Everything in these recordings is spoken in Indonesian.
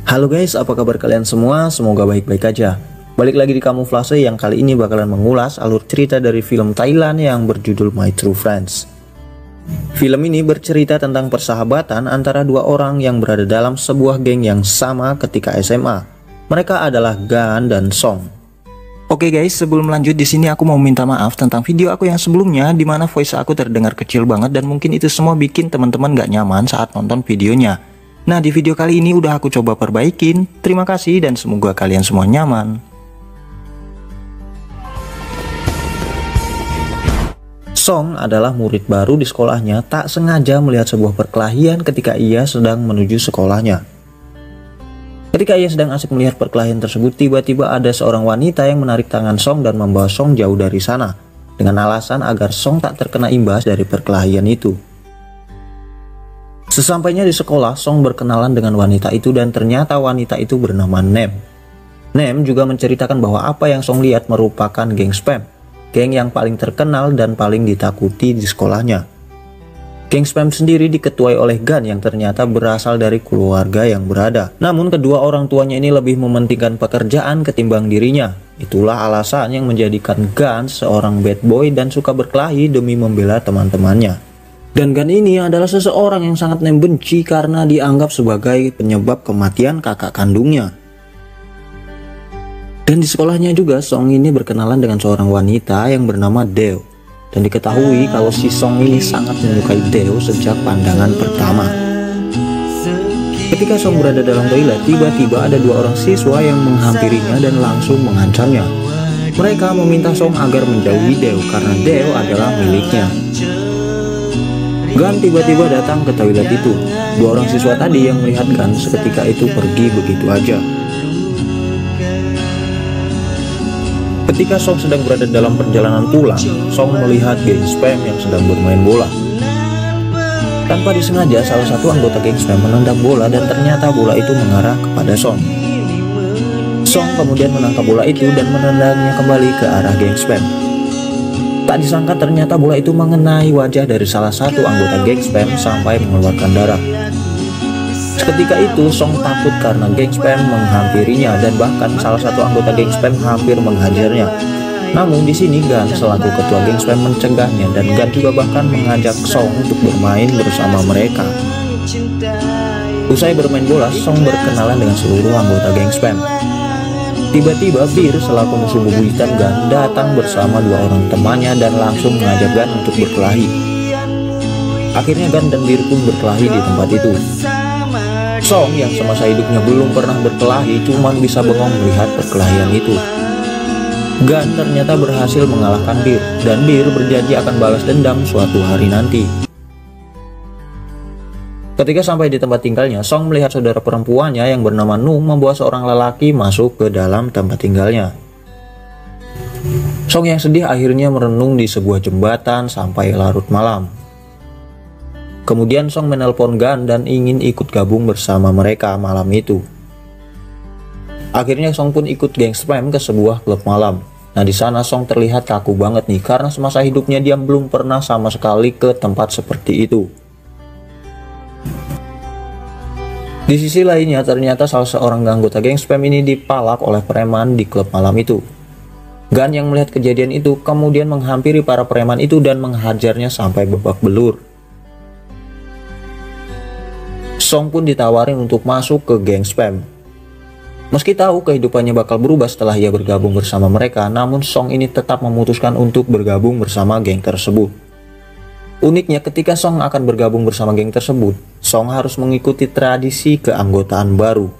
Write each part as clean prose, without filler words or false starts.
Halo guys, apa kabar kalian semua? Semoga baik-baik aja. Balik lagi di Kamuflase yang kali ini bakalan mengulas alur cerita dari film Thailand yang berjudul My True Friends. Film ini bercerita tentang persahabatan antara dua orang yang berada dalam sebuah geng yang sama ketika SMA. Mereka adalah Gan dan Song. Oke guys, sebelum lanjut di sini aku mau minta maaf tentang video aku yang sebelumnya di mana voice aku terdengar kecil banget dan mungkin itu semua bikin teman-teman gak nyaman saat nonton videonya. Nah, di video kali ini udah aku coba perbaikin. Terima kasih dan semoga kalian semua nyaman. Song adalah murid baru di sekolahnya, tak sengaja melihat sebuah perkelahian ketika ia sedang menuju sekolahnya. Ketika ia sedang asik melihat perkelahian tersebut, tiba-tiba ada seorang wanita yang menarik tangan Song dan membawa Song jauh dari sana, dengan alasan agar Song tak terkena imbas dari perkelahian itu. Sesampainya di sekolah, Song berkenalan dengan wanita itu dan ternyata wanita itu bernama Nem. Nem juga menceritakan bahwa apa yang Song lihat merupakan geng spam, geng yang paling terkenal dan paling ditakuti di sekolahnya. Geng spam sendiri diketuai oleh Gan yang ternyata berasal dari keluarga yang berada. Namun kedua orang tuanya ini lebih mementingkan pekerjaan ketimbang dirinya. Itulah alasan yang menjadikan Gan seorang bad boy dan suka berkelahi demi membela teman-temannya. Dan Gan ini adalah seseorang yang sangat Nem benci karena dianggap sebagai penyebab kematian kakak kandungnya. Dan di sekolahnya juga Song ini berkenalan dengan seorang wanita yang bernama Deo. Dan diketahui kalau si Song ini sangat menyukai Deo sejak pandangan pertama. Ketika Song berada dalam toilet, tiba-tiba ada dua orang siswa yang menghampirinya dan langsung mengancamnya. Mereka meminta Song agar menjauhi Deo karena Deo adalah miliknya. Gan tiba-tiba datang ke toilet itu. Dua orang siswa tadi yang melihat Gan seketika itu pergi begitu aja. Ketika Song sedang berada dalam perjalanan pulang, Song melihat geng spam yang sedang bermain bola. Tanpa disengaja, salah satu anggota geng spam menendang bola dan ternyata bola itu mengarah kepada Song. Song kemudian menangkap bola itu dan menendangnya kembali ke arah geng spam. Tak disangka ternyata bola itu mengenai wajah dari salah satu anggota geng spam sampai mengeluarkan darah. Seketika itu Song takut karena geng spam menghampirinya dan bahkan salah satu anggota geng spam hampir menghajarnya. Namun di sini Gan selaku ketua geng spam mencegahnya dan Gan juga bahkan mengajak Song untuk bermain bersama mereka. Usai bermain bola, Song berkenalan dengan seluruh anggota geng spam. Tiba-tiba Bir selaku musuh bebuyutan Gan datang bersama dua orang temannya dan langsung mengajak Gan untuk berkelahi. Akhirnya Gan dan Bir pun berkelahi di tempat itu. Song yang semasa hidupnya belum pernah berkelahi cuman bisa bengong melihat perkelahian itu. Gan ternyata berhasil mengalahkan Bir dan Bir berjanji akan balas dendam suatu hari nanti. Ketika sampai di tempat tinggalnya, Song melihat saudara perempuannya yang bernama Nu membawa seorang lelaki masuk ke dalam tempat tinggalnya. Song yang sedih akhirnya merenung di sebuah jembatan sampai larut malam. Kemudian Song menelpon Gan dan ingin ikut gabung bersama mereka malam itu. Akhirnya Song pun ikut geng spam ke sebuah klub malam. Nah, di sana Song terlihat kaku banget nih karena semasa hidupnya dia belum pernah sama sekali ke tempat seperti itu. Di sisi lainnya, ternyata salah seorang anggota geng spam ini dipalak oleh preman di klub malam itu. Gan yang melihat kejadian itu kemudian menghampiri para preman itu dan menghajarnya sampai babak belur. Song pun ditawarin untuk masuk ke geng spam. Meski tahu kehidupannya bakal berubah setelah ia bergabung bersama mereka, namun Song ini tetap memutuskan untuk bergabung bersama geng tersebut. Uniknya ketika Song akan bergabung bersama geng tersebut, Song harus mengikuti tradisi keanggotaan baru.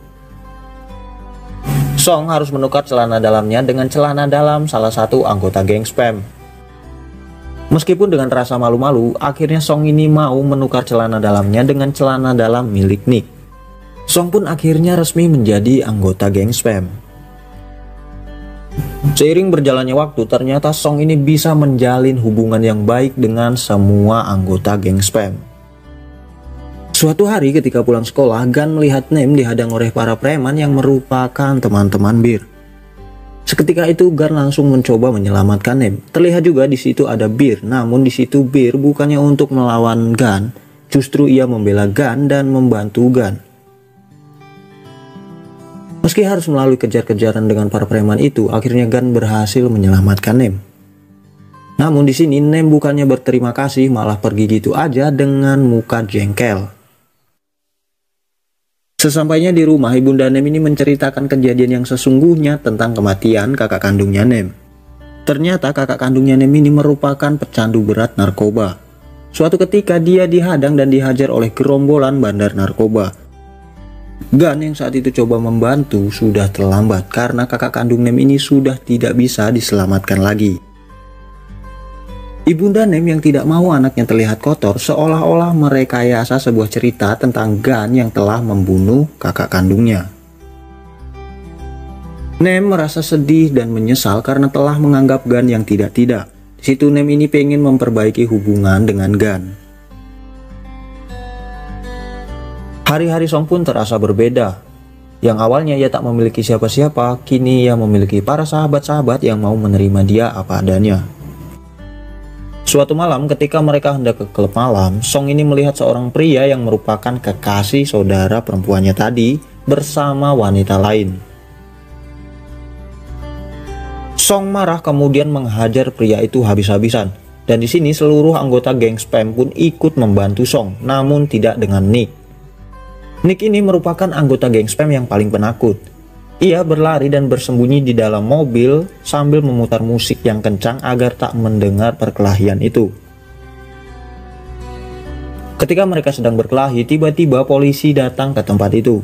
Song harus menukar celana dalamnya dengan celana dalam salah satu anggota geng spam. Meskipun dengan rasa malu-malu, akhirnya Song ini mau menukar celana dalamnya dengan celana dalam milik Nick. Song pun akhirnya resmi menjadi anggota geng spam. Seiring berjalannya waktu, ternyata Song ini bisa menjalin hubungan yang baik dengan semua anggota geng spam. Suatu hari ketika pulang sekolah, Gan melihat Nem dihadang oleh para preman yang merupakan teman-teman Bir. Seketika itu Gan langsung mencoba menyelamatkan Nem. Terlihat juga di situ ada Bir, namun di situ Bir bukannya untuk melawan Gan, justru ia membela Gan dan membantu Gan. Meski harus melalui kejar-kejaran dengan para preman itu, akhirnya Gunn berhasil menyelamatkan Nem. Namun di sini Nem bukannya berterima kasih, malah pergi gitu aja dengan muka jengkel. Sesampainya di rumah, ibunda Nem ini menceritakan kejadian yang sesungguhnya tentang kematian kakak kandungnya Nem. Ternyata kakak kandungnya Nem ini merupakan pecandu berat narkoba. Suatu ketika dia dihadang dan dihajar oleh gerombolan bandar narkoba. Gunn yang saat itu coba membantu sudah terlambat karena kakak kandung Nem ini sudah tidak bisa diselamatkan lagi. Ibunda Nem yang tidak mau anaknya terlihat kotor seolah-olah merekayasa sebuah cerita tentang Gunn yang telah membunuh kakak kandungnya. Nem merasa sedih dan menyesal karena telah menganggap Gunn yang tidak-tidak. Di situ Nem ini pengen memperbaiki hubungan dengan Gunn. Hari-hari Song pun terasa berbeda. Yang awalnya ia tak memiliki siapa-siapa, kini ia memiliki para sahabat-sahabat yang mau menerima dia apa adanya. Suatu malam ketika mereka hendak ke klub malam, Song ini melihat seorang pria yang merupakan kekasih saudara perempuannya tadi bersama wanita lain. Song marah kemudian menghajar pria itu habis-habisan. Dan di sini seluruh anggota geng Spam pun ikut membantu Song, namun tidak dengan Nick. Nick ini merupakan anggota geng Spam yang paling penakut. Ia berlari dan bersembunyi di dalam mobil sambil memutar musik yang kencang agar tak mendengar perkelahian itu. Ketika mereka sedang berkelahi, tiba-tiba polisi datang ke tempat itu.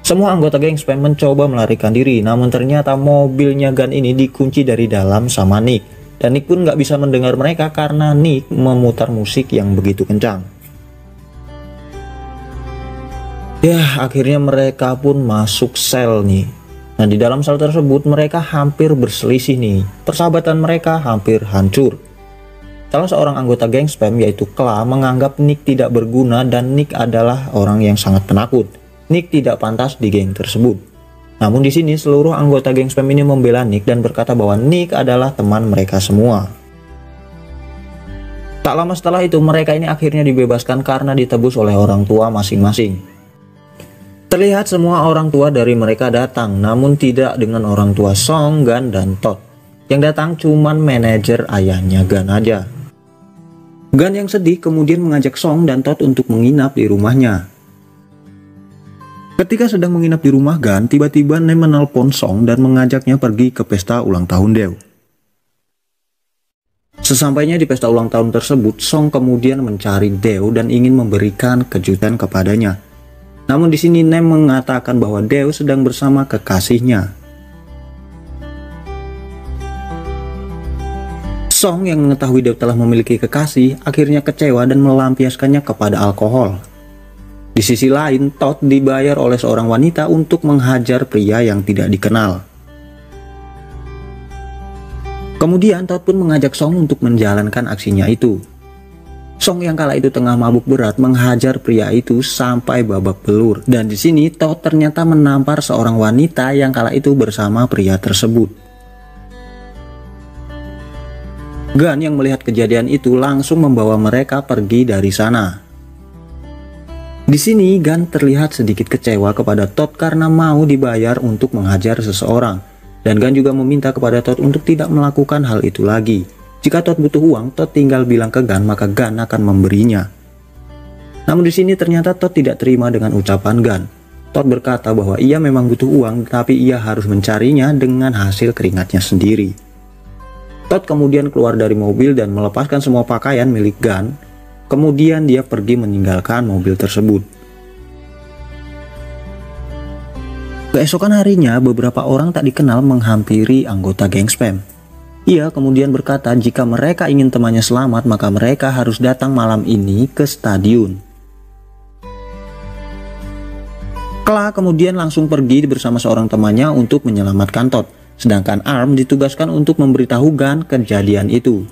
Semua anggota geng Spam mencoba melarikan diri, namun ternyata mobilnya Gunn ini dikunci dari dalam sama Nick. Dan Nick pun nggak bisa mendengar mereka karena Nick memutar musik yang begitu kencang. Ya, akhirnya mereka pun masuk sel nih. Nah, di dalam sel tersebut mereka hampir berselisih nih. Persahabatan mereka hampir hancur. Salah seorang anggota geng Spam yaitu Kla menganggap Nick tidak berguna dan Nick adalah orang yang sangat penakut. Nick tidak pantas di geng tersebut. Namun di sini seluruh anggota geng Spam ini membela Nick dan berkata bahwa Nick adalah teman mereka semua. Tak lama setelah itu mereka ini akhirnya dibebaskan karena ditebus oleh orang tua masing-masing. Terlihat semua orang tua dari mereka datang, namun tidak dengan orang tua Song, Gunn, dan Todd. Yang datang cuman manajer ayahnya Gunn aja. Gunn yang sedih kemudian mengajak Song dan Todd untuk menginap di rumahnya. Ketika sedang menginap di rumah Gunn, tiba-tiba Nem menelpon Song dan mengajaknya pergi ke pesta ulang tahun Deo. Sesampainya di pesta ulang tahun tersebut, Song kemudian mencari Deo dan ingin memberikan kejutan kepadanya. Namun di sini Nem mengatakan bahwa Deo sedang bersama kekasihnya. Song yang mengetahui Deo telah memiliki kekasih akhirnya kecewa dan melampiaskannya kepada alkohol. Di sisi lain, Todd dibayar oleh seorang wanita untuk menghajar pria yang tidak dikenal. Kemudian Todd pun mengajak Song untuk menjalankan aksinya itu. Song yang kala itu tengah mabuk berat menghajar pria itu sampai babak belur. Dan di sini Todd ternyata menampar seorang wanita yang kala itu bersama pria tersebut. Gunn yang melihat kejadian itu langsung membawa mereka pergi dari sana. Di sini Gunn terlihat sedikit kecewa kepada Todd karena mau dibayar untuk menghajar seseorang. Dan Gunn juga meminta kepada Todd untuk tidak melakukan hal itu lagi. Jika Todd butuh uang, Todd tinggal bilang ke Gunn, maka Gunn akan memberinya. Namun di sini ternyata Todd tidak terima dengan ucapan Gunn. Todd berkata bahwa ia memang butuh uang, tapi ia harus mencarinya dengan hasil keringatnya sendiri. Todd kemudian keluar dari mobil dan melepaskan semua pakaian milik Gunn. Kemudian dia pergi meninggalkan mobil tersebut. Keesokan harinya, beberapa orang tak dikenal menghampiri anggota geng Spam. Ia kemudian berkata jika mereka ingin temannya selamat maka mereka harus datang malam ini ke stadion. Kla kemudian langsung pergi bersama seorang temannya untuk menyelamatkan Todd. Sedangkan Arm ditugaskan untuk memberitahu Gunn kejadian itu.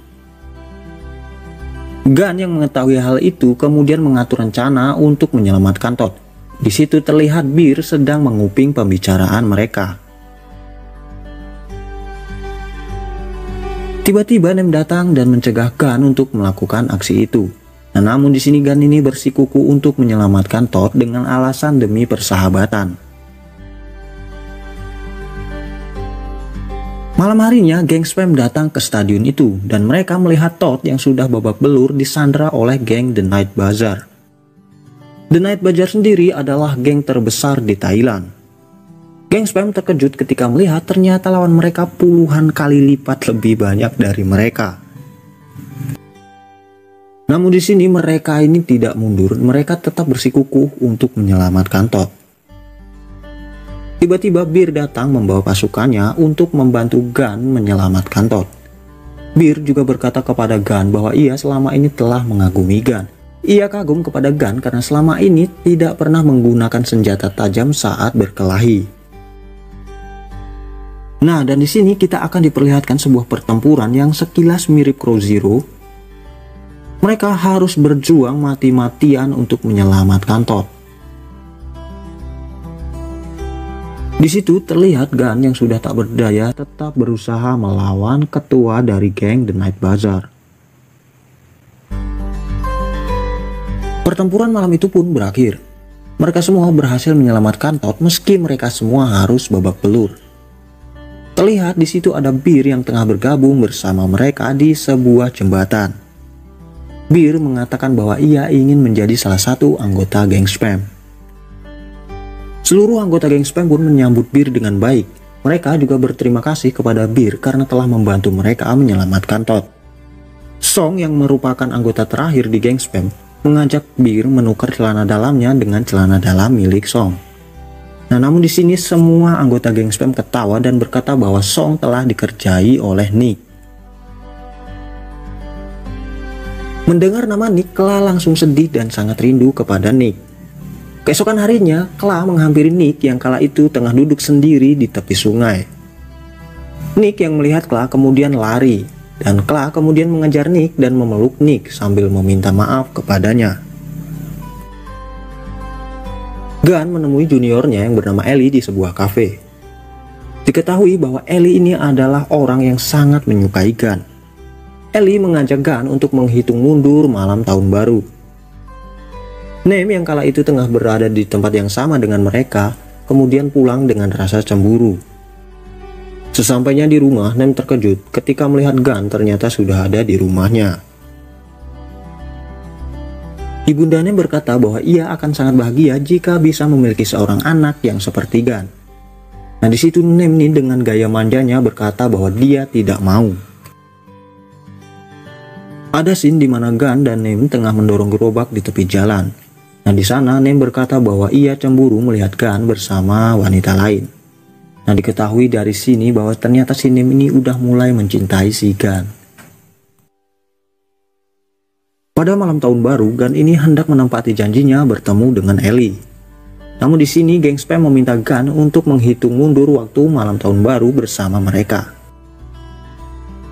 Gunn yang mengetahui hal itu kemudian mengatur rencana untuk menyelamatkan Todd. Di situ terlihat Bir sedang menguping pembicaraan mereka. Tiba-tiba Nem datang dan mencegah Gunn untuk melakukan aksi itu. Nah, namun di sini Gunn ini bersikukuh untuk menyelamatkan Todd dengan alasan demi persahabatan. Malam harinya, geng Spam datang ke stadion itu dan mereka melihat Todd yang sudah babak belur disandra oleh geng The Night Bazaar. The Night Bazaar sendiri adalah geng terbesar di Thailand. Geng Spam terkejut ketika melihat ternyata lawan mereka puluhan kali lipat lebih banyak dari mereka. Namun di sini mereka ini tidak mundur, mereka tetap bersikukuh untuk menyelamatkan Todd. Tiba-tiba Bir datang membawa pasukannya untuk membantu Gun menyelamatkan Todd. Bir juga berkata kepada Gun bahwa ia selama ini telah mengagumi Gun. Ia kagum kepada Gun karena selama ini tidak pernah menggunakan senjata tajam saat berkelahi. Nah, dan di sini kita akan diperlihatkan sebuah pertempuran yang sekilas mirip Crow Zero. Mereka harus berjuang mati-matian untuk menyelamatkan Todd. Di situ terlihat Gun yang sudah tak berdaya tetap berusaha melawan ketua dari geng The Night Bazaar. Pertempuran malam itu pun berakhir. Mereka semua berhasil menyelamatkan Todd meski mereka semua harus babak belur. Terlihat di situ ada Bir yang tengah bergabung bersama mereka di sebuah jembatan. Bir mengatakan bahwa ia ingin menjadi salah satu anggota geng Spam. Seluruh anggota geng Spam pun menyambut Bir dengan baik. Mereka juga berterima kasih kepada Bir karena telah membantu mereka menyelamatkan Todd. Song yang merupakan anggota terakhir di geng Spam mengajak Bir menukar celana dalamnya dengan celana dalam milik Song. Nah, namun di sini semua anggota geng Spam ketawa dan berkata bahwa Song telah dikerjai oleh Nick. Mendengar nama Nick, Kla langsung sedih dan sangat rindu kepada Nick. Keesokan harinya, Kla menghampiri Nick yang kala itu tengah duduk sendiri di tepi sungai. Nick yang melihat Kla kemudian lari, dan Kla kemudian mengejar Nick dan memeluk Nick sambil meminta maaf kepadanya. Gun menemui juniornya yang bernama Ellie di sebuah kafe. Diketahui bahwa Ellie ini adalah orang yang sangat menyukai Gun. Ellie mengajak Gun untuk menghitung mundur malam tahun baru. Nem yang kala itu tengah berada di tempat yang sama dengan mereka, kemudian pulang dengan rasa cemburu. Sesampainya di rumah, Nem terkejut ketika melihat Gun ternyata sudah ada di rumahnya. Ibunda Nem berkata bahwa ia akan sangat bahagia jika bisa memiliki seorang anak yang seperti Gun. Nah, di situ Nem nih dengan gaya manjanya berkata bahwa dia tidak mau. Ada scene di mana Gun dan Nem tengah mendorong gerobak di tepi jalan. Nah, di sana Nem berkata bahwa ia cemburu melihat Gun bersama wanita lain. Nah, diketahui dari sini bahwa ternyata si Nem ini udah mulai mencintai si Gun. Pada malam tahun baru, Gun ini hendak menempati janjinya bertemu dengan Ellie. Namun di sini geng Spam meminta Gun untuk menghitung mundur waktu malam tahun baru bersama mereka.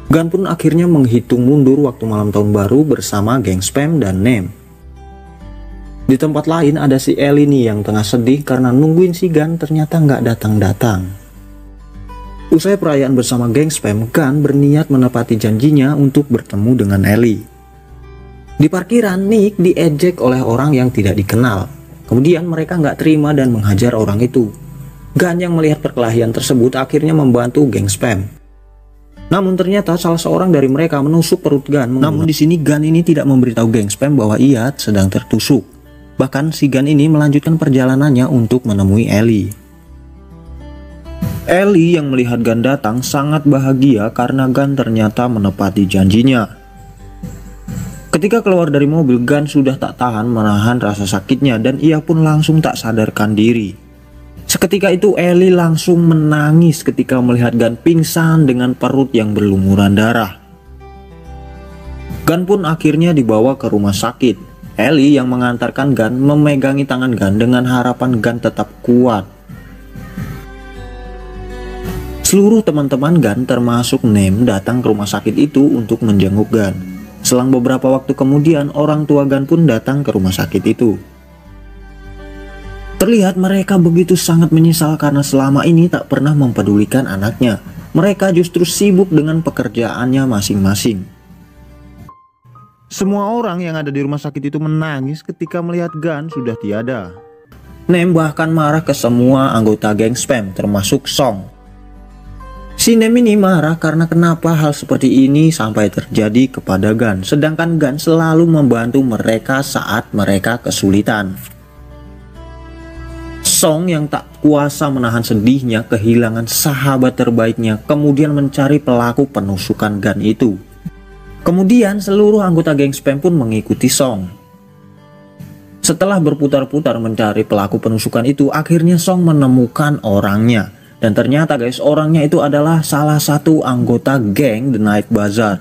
Gun pun akhirnya menghitung mundur waktu malam tahun baru bersama geng Spam dan Nem. Di tempat lain ada si Ellie nih yang tengah sedih karena nungguin si Gun ternyata nggak datang-datang. Usai perayaan bersama geng Spam, Gun berniat menepati janjinya untuk bertemu dengan Ellie. Di parkiran, Nick diejek oleh orang yang tidak dikenal. Kemudian mereka nggak terima dan menghajar orang itu. Gun yang melihat perkelahian tersebut akhirnya membantu geng Spam. Namun ternyata salah seorang dari mereka menusuk perut Gun. Namun di sini Gun ini tidak memberitahu geng Spam bahwa ia sedang tertusuk. Bahkan si Gun ini melanjutkan perjalanannya untuk menemui Ellie. Ellie yang melihat Gun datang sangat bahagia karena Gun ternyata menepati janjinya. Ketika keluar dari mobil, Gun sudah tak tahan menahan rasa sakitnya dan ia pun langsung tak sadarkan diri. Seketika itu Ellie langsung menangis ketika melihat Gun pingsan dengan perut yang berlumuran darah. Gun pun akhirnya dibawa ke rumah sakit. Ellie yang mengantarkan Gun memegangi tangan Gun dengan harapan Gun tetap kuat. Seluruh teman-teman Gun termasuk Nem datang ke rumah sakit itu untuk menjenguk Gun. Selang beberapa waktu kemudian orang tua Gun pun datang ke rumah sakit itu. Terlihat mereka begitu sangat menyesal karena selama ini tak pernah mempedulikan anaknya. Mereka justru sibuk dengan pekerjaannya masing-masing. Semua orang yang ada di rumah sakit itu menangis ketika melihat Gun sudah tiada. Nem bahkan marah ke semua anggota geng Spam termasuk Song. Si Nem ini marah karena kenapa hal seperti ini sampai terjadi kepada Gun, sedangkan Gun selalu membantu mereka saat mereka kesulitan. Song yang tak kuasa menahan sedihnya kehilangan sahabat terbaiknya, kemudian mencari pelaku penusukan Gun itu. Kemudian seluruh anggota geng Spam pun mengikuti Song. Setelah berputar-putar mencari pelaku penusukan itu, akhirnya Song menemukan orangnya. Dan ternyata guys, orangnya itu adalah salah satu anggota geng The Night Bazaar.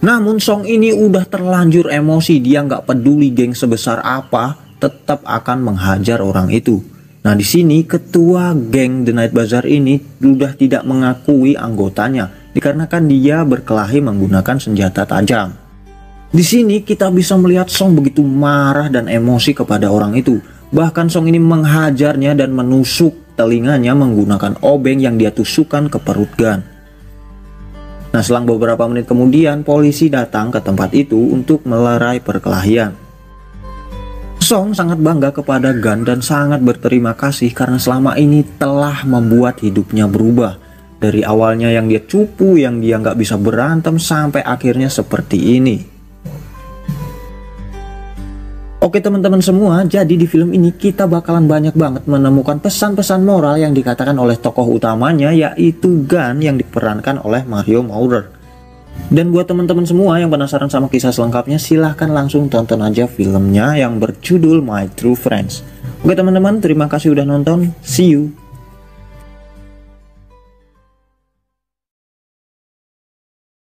Namun Song ini udah terlanjur emosi, dia nggak peduli geng sebesar apa, tetap akan menghajar orang itu. Nah di sini ketua geng The Night Bazaar ini sudah tidak mengakui anggotanya, dikarenakan dia berkelahi menggunakan senjata tajam. Di sini kita bisa melihat Song begitu marah dan emosi kepada orang itu. Bahkan Song ini menghajarnya dan menusuk telinganya menggunakan obeng yang dia tusukkan ke perut Gun. Nah selang beberapa menit kemudian polisi datang ke tempat itu untuk melerai perkelahian. Song sangat bangga kepada Gun dan sangat berterima kasih karena selama ini telah membuat hidupnya berubah. Dari awalnya yang dia cupu, yang dia nggak bisa berantem, sampai akhirnya seperti ini. Oke teman-teman semua, jadi di film ini kita bakalan banyak banget menemukan pesan-pesan moral yang dikatakan oleh tokoh utamanya, yaitu Gun yang diperankan oleh Mario Maurer. Dan buat teman-teman semua yang penasaran sama kisah selengkapnya, silahkan langsung tonton aja filmnya yang berjudul My True Friends. Oke teman-teman, terima kasih udah nonton, see you.